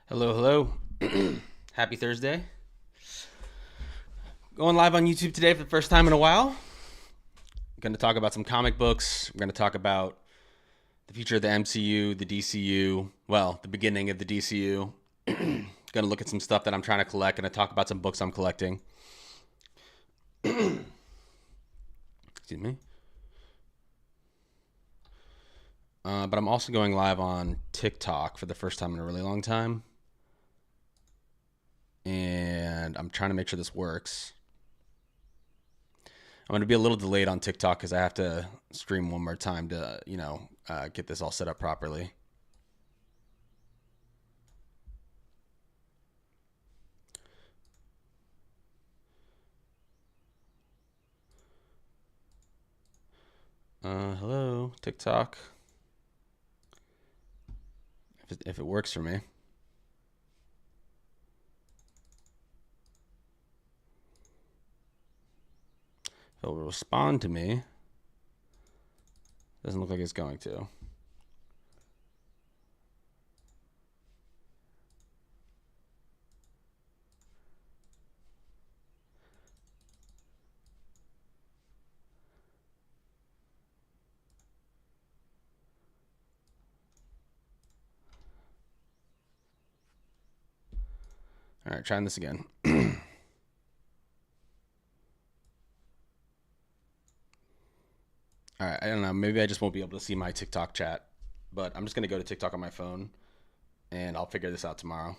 Hello, hello. Happy Thursday. Going live on YouTube today for the first time in a while. Going to talk about some comic books. We're going to talk about the future of the MCU, the DCU, well, the beginning of the DCU. Going to look at some stuff that I'm trying to collect. Going to talk about some books I'm collecting. Excuse me. But I'm also going live on TikTok for the first time in a really long time. And I'm trying to make sure this works. I'm going to be a little delayed on TikTok because I have to stream one more time to, get this all set up properly. Hello, TikTok. If it works for me. If it'll respond to me. Doesn't look like it's going to. All right, trying this again. All right, I don't know. Maybe I just won't be able to see my TikTok chat, but I'm just going to go to TikTok on my phone and I'll figure this out tomorrow.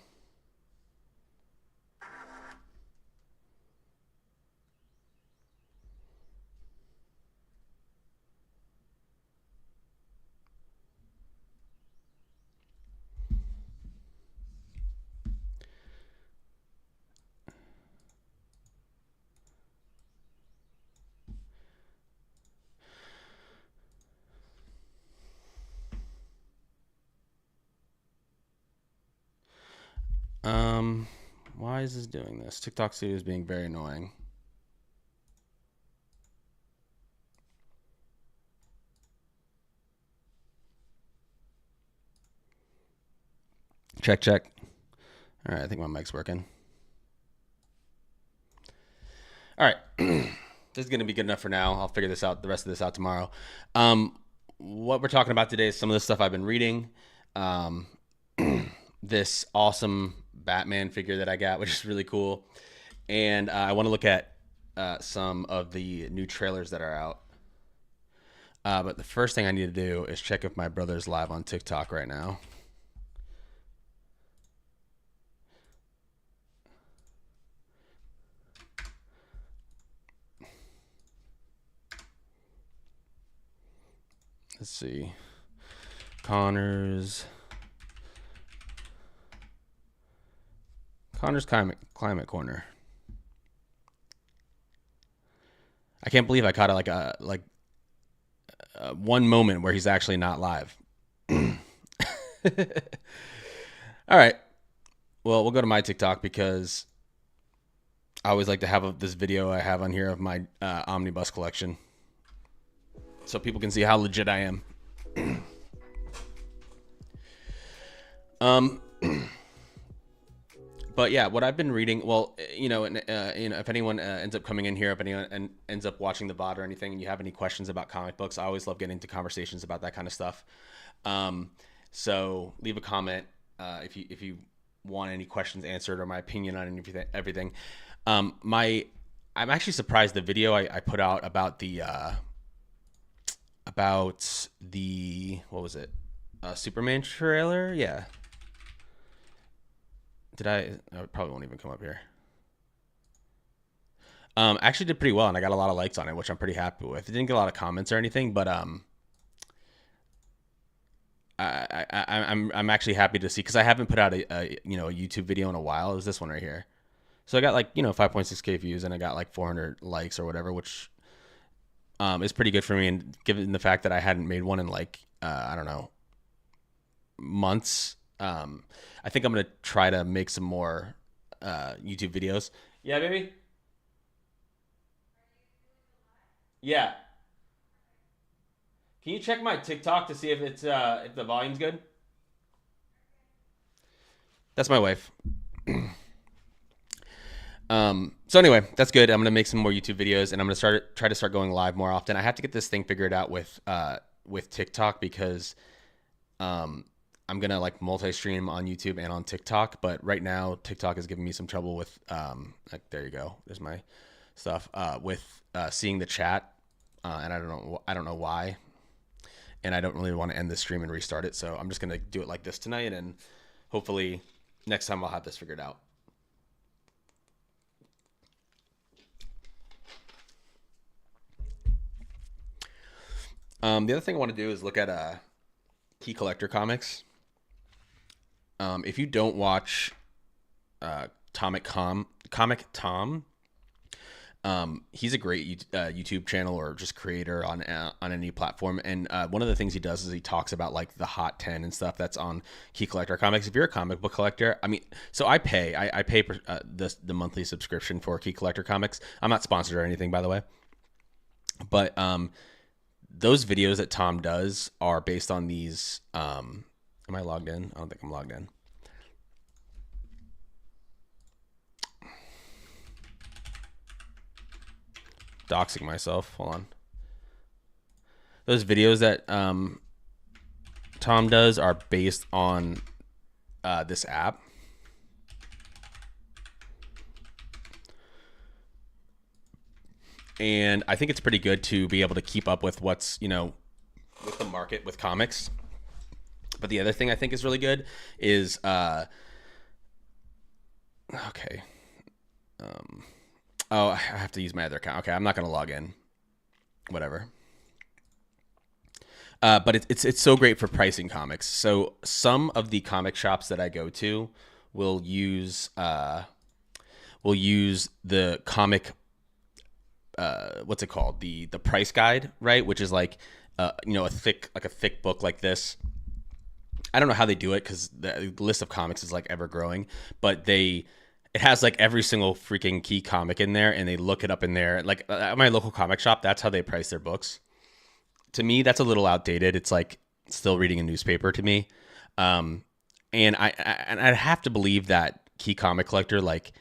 Why is this doing this? TikTok Studio is being very annoying. Check, check. All right, I think my mic's working. All right. This is going to be good enough for now. I'll figure the rest of this out tomorrow. What we're talking about today is some of the stuff I've been reading. This awesome Batman figure that I got, which is really cool. And I want to look at some of the new trailers that are out. But the first thing I need to do is check if my brother's live on TikTok right now. Let's see. Connor's climate corner. I can't believe I caught one moment where he's actually not live. All right. Well, we'll go to my TikTok because I always like to have this video I have on here of my omnibus collection, so people can see how legit I am. But yeah, what I've been reading, well, if anyone ends up coming in here, if anyone ends up watching the VOD or anything, and you have any questions about comic books, I always love getting into conversations about that kind of stuff. So leave a comment if you want any questions answered or my opinion on everything. I'm actually surprised the video I put out about the what was it? Superman trailer? Yeah. I probably won't even come up here. Actually did pretty well, and I got a lot of likes on it, which I'm pretty happy with. It didn't get a lot of comments or anything, but I'm actually happy to see, because I haven't put out a YouTube video in a while. It was this one right here. So I got 5.6K views, and I got 400 likes or whatever, which is pretty good for me. And given the fact that I hadn't made one in I don't know, months, I think I'm gonna try to make some more YouTube videos. Yeah, baby. Yeah. Can you check my TikTok to see if it's if the volume's good? That's my wife. So anyway, that's good. I'm gonna make some more YouTube videos, and I'm gonna try to start going live more often. I have to get this thing figured out with TikTok because I'm gonna like multi-stream on YouTube and on TikTok. But right now, TikTok is giving me some trouble with like, there you go. There's my stuff with seeing the chat, and I don't know why, and I don't really want to end the stream and restart it. So I'm just gonna do it like this tonight, and hopefully next time I'll have this figured out. The other thing I want to do is look at Key Collector Comics. If you don't watch Comic Tom, he's a great YouTube channel or just creator on any platform. And one of the things he does is he talks about like the hot 10 and stuff that's on Key Collector Comics. If you're a comic book collector, I mean, so I pay the monthly subscription for Key Collector Comics. I'm not sponsored or anything, by the way, but those videos that Tom does are based on these. Am I logged in? I don't think I'm logged in. Doxing myself. Hold on. Those videos that Tom does are based on this app. And I think it's pretty good to be able to keep up with what's, with the market with comics. But the other thing I think is really good is, okay. Oh, I have to use my other account. Okay, I'm not going to log in. Whatever. But it's so great for pricing comics. So some of the comic shops that I go to will use the comic. What's it called? The price guide, right? Which is like, a thick book like this. I don't know how they do it because the list of comics is like ever growing, but it has like every single freaking key comic in there, and they look it up in there. Like at my local comic shop, that's how they price their books. To me, that's a little outdated. It's like still reading a newspaper to me. And I'd have to believe that Key Comic Collector, like,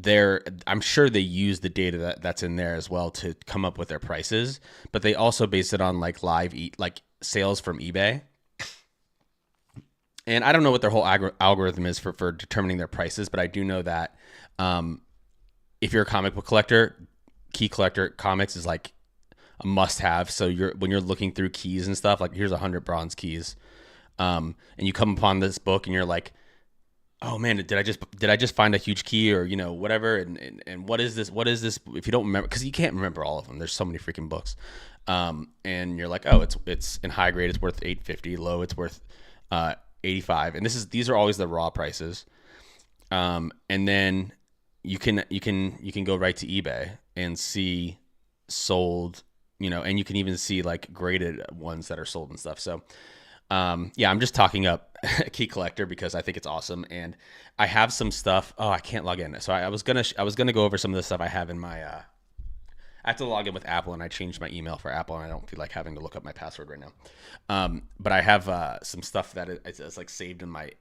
I'm sure they use the data that's in there as well to come up with their prices, but they also base it on like like sales from eBay. And I don't know what their whole algorithm is for determining their prices, but I do know that if you're a comic book collector, Key Collector Comics is like a must-have. So when you're looking through keys and stuff, like here's 100 bronze keys, and you come upon this book and you're like, oh man, did I just find a huge key or whatever, and what is this if you don't remember, because you can't remember all of them, there's so many freaking books, and you're like, oh, it's in high grade it's worth $850, low it's worth $85, and these are always the raw prices, and then you can go right to eBay and see sold, and you can even see like graded ones that are sold and stuff. So yeah, I'm just talking up Key Collector because I think it's awesome, and I have some stuff. Oh, I can't log in. So I was gonna go over some of the stuff I have in my. I have to log in with Apple, and I changed my email for Apple, and I don't feel like having to look up my password right now. But I have some stuff that is like saved in my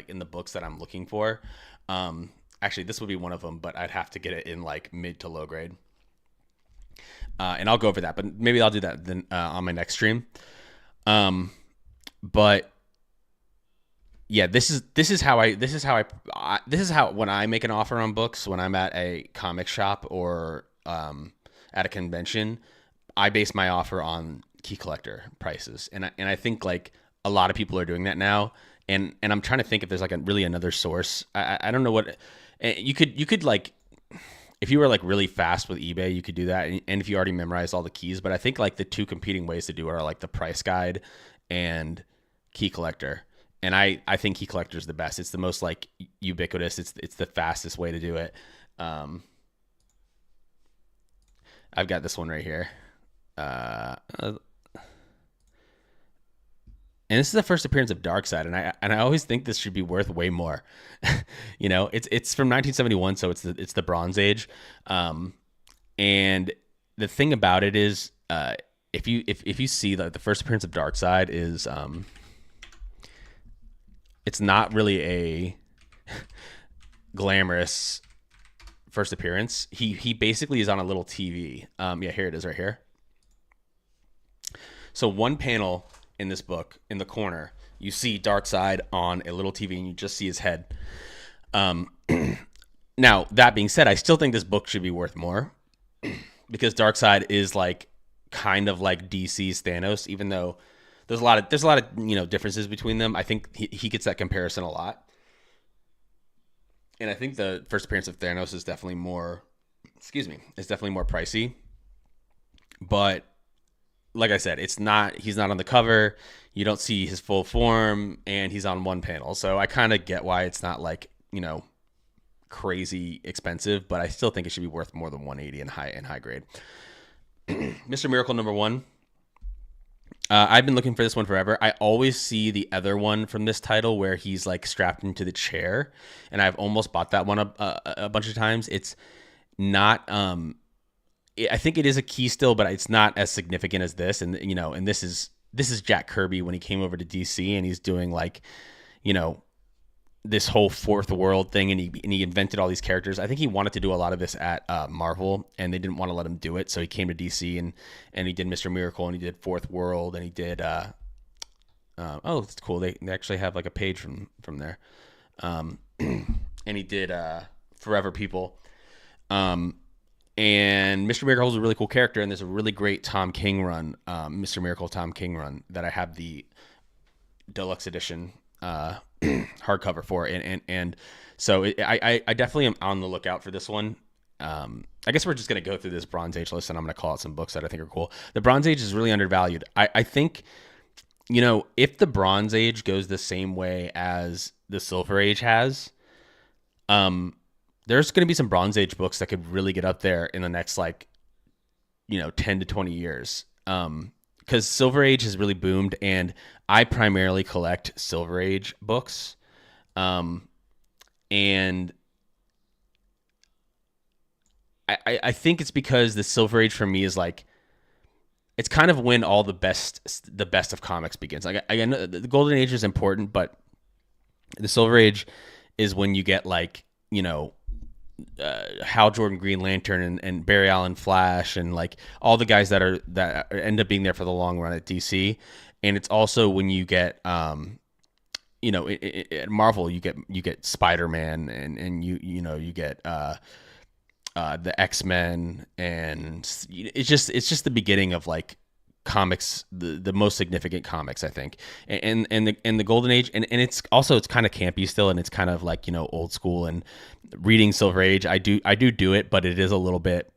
in the books that I'm looking for. Actually, this would be one of them, but I'd have to get it in like mid to low grade. And I'll go over that, but maybe I'll do that then on my next stream. But yeah, this is how when I make an offer on books, when I'm at a comic shop or at a convention, I base my offer on Key Collector prices, and I think like a lot of people are doing that now, and I'm trying to think if there's like really another source. I don't know what you could like. If you were like really fast with eBay, you could do that, and if you already memorized all the keys. But I think like the two competing ways to do it are like the price guide and Key Collector, and I think Key Collector is the best. It's the most like ubiquitous. It's the fastest way to do it. I've got this one right here, and this is the first appearance of Darkseid, and I always think this should be worth way more. It's from 1971, so it's the Bronze Age, and the thing about it is, if you see that the first appearance of Darkseid is it's not really a glamorous first appearance. He basically is on a little TV. Yeah, here it is right here. So one panel in this book, in the corner, you see Darkseid on a little TV, and you just see his head. Now, that being said, I still think this book should be worth more because Darkseid is like kind of like DC's Thanos, even though there's a lot of differences between them. I think he gets that comparison a lot. And I think the first appearance of Thanos is definitely more pricey. But like I said, he's not on the cover. You don't see his full form, and he's on one panel. So I kind of get why it's not like, crazy expensive, but I still think it should be worth more than 180 in high grade. Mr. Miracle #1. I've been looking for this one forever. I always see the other one from this title where he's like strapped into the chair, and I've almost bought that one a bunch of times. It's not. I think it is a key still, but it's not as significant as this. And and this is Jack Kirby when he came over to DC, and he's doing like, this whole fourth world thing, and he invented all these characters. I think he wanted to do a lot of this at Marvel, and they didn't want to let him do it, so he came to DC and he did Mr. Miracle, and he did Fourth World, and he did oh, that's cool. They actually have like a page from there, and he did Forever People, and Mr. Miracle is a really cool character, and there's a really great Tom King run, Mr. Miracle Tom King run, that I have the deluxe edition hardcover for, and so I definitely am on the lookout for this one. I guess we're just gonna go through this Bronze Age list, and I'm gonna call out some books that I think are cool. The Bronze Age is really undervalued. I think, if the Bronze Age goes the same way as the Silver Age has, there's gonna be some Bronze Age books that could really get up there in the next 10 to 20 years. Because Silver Age has really boomed, and I primarily collect Silver Age books, and I think it's because the Silver Age for me is like, it's kind of when all the best of comics begins. Like, I know the Golden Age is important, but the Silver Age is when you get like, Hal Jordan Green Lantern and Barry Allen Flash, and like all the guys that end up being there for the long run at DC. And it's also when you get at Marvel you get Spider-Man, and you get the X-Men, and it's just the beginning of like comics, the most significant comics, I think, and the Golden Age, and it's kind of campy still, and it's kind of like old school. And reading Silver Age, I do it, but it is a little bit,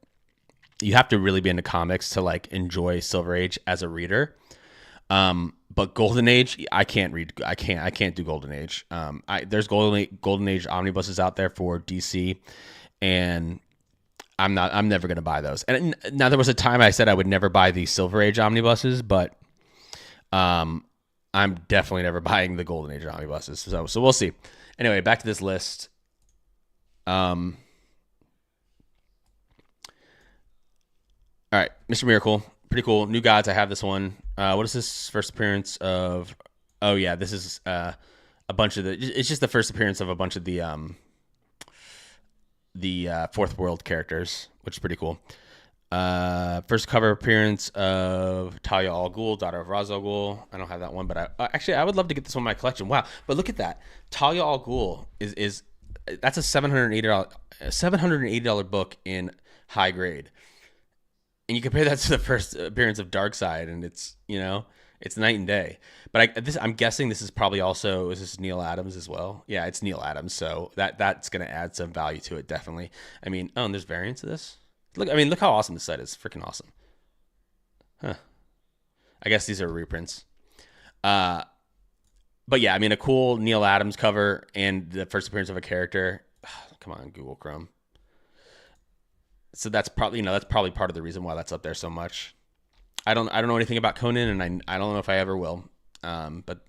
you have to really be into comics to like enjoy Silver Age as a reader. But Golden Age, I can't do Golden Age. There's Golden Age omnibuses out there for DC, and I'm never going to buy those. And now, there was a time I said I would never buy the Silver Age omnibuses, but I'm definitely never buying the Golden Age omnibuses. So we'll see. Anyway, back to this list. All right, Mr. Miracle, pretty cool. New Gods, I have this one. What is this first appearance of? Oh yeah, this is a bunch of it's just the first appearance of a bunch of the Fourth World characters, which is pretty cool. First cover appearance of Talia al Ghul, daughter of Ra's al Ghul. I don't have that one, but I would love to get this one in my collection. Wow, but look at that. Talia al Ghul is that's a $780 book in high grade, and you compare that to the first appearance of Darkseid, and it's it's night and day. But I'm guessing this is probably also, is this Neil Adams as well? Yeah, it's Neil Adams, so that's going to add some value to it, definitely. I mean, and there's variants of this. Look how awesome this set is. Freaking awesome. Huh. I guess these are reprints. But yeah, I mean, a cool Neil Adams cover and the first appearance of a character. Come on, Google Chrome. So that's probably part of the reason why that's up there so much. I don't know anything about Conan, and I don't know if I ever will. But